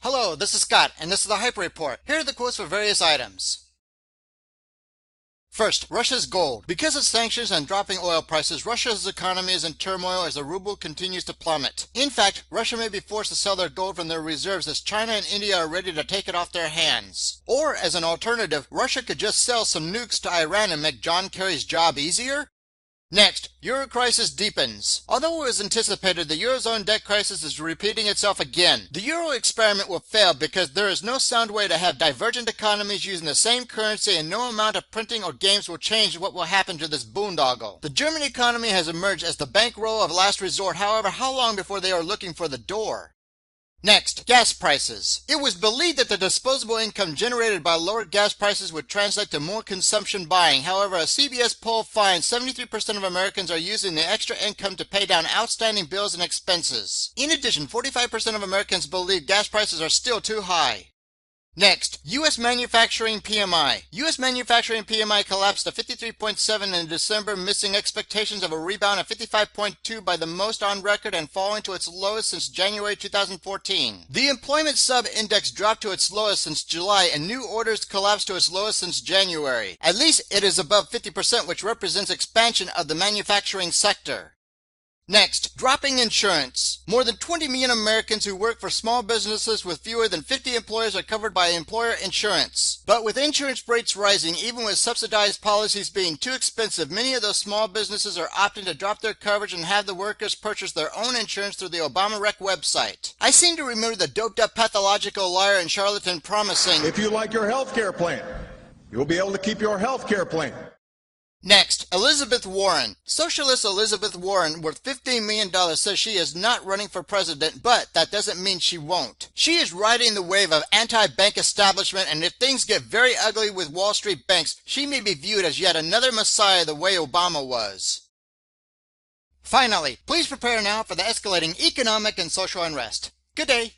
Hello, this is Scott, and this is the Hyper Report. Here are the quotes for various items. First, Russia's gold. Because of sanctions and dropping oil prices, Russia's economy is in turmoil as the ruble continues to plummet. In fact, Russia may be forced to sell their gold from their reserves as China and India are ready to take it off their hands. Or, as an alternative, Russia could just sell some nukes to Iran and make John Kerry's job easier? Next, Euro crisis deepens. Although it was anticipated, the Eurozone debt crisis is repeating itself again. The Euro experiment will fail because there is no sound way to have divergent economies using the same currency, and no amount of printing or games will change what will happen to this boondoggle. The German economy has emerged as the bankroll of last resort. However, how long before they are looking for the door? Next, gas prices. It was believed that the disposable income generated by lower gas prices would translate to more consumption buying. However, a CBS poll finds 73% of Americans are using the extra income to pay down outstanding bills and expenses. In addition, 45% of Americans believe gas prices are still too high. Next, U.S. manufacturing PMI. U.S. manufacturing PMI collapsed to 53.7 in December, missing expectations of a rebound of 55.2 by the most on record and falling to its lowest since January 2014. The employment sub-index dropped to its lowest since July, and new orders collapsed to its lowest since January. At least it is above 50%, which represents expansion of the manufacturing sector. Next, dropping insurance. More than 20 million Americans who work for small businesses with fewer than 50 employees are covered by employer insurance. But with insurance rates rising, even with subsidized policies being too expensive, many of those small businesses are opting to drop their coverage and have the workers purchase their own insurance through the Obama Rec website. I seem to remember the doped-up pathological liar and charlatan promising, "If you like your health care plan, you'll be able to keep your health care plan." Next, Elizabeth Warren. Socialist Elizabeth Warren, worth $15 million, says she is not running for president, but that doesn't mean she won't. She is riding the wave of anti-bank establishment, and if things get very ugly with Wall Street banks, she may be viewed as yet another messiah the way Obama was. Finally, please prepare now for the escalating economic and social unrest. Good day.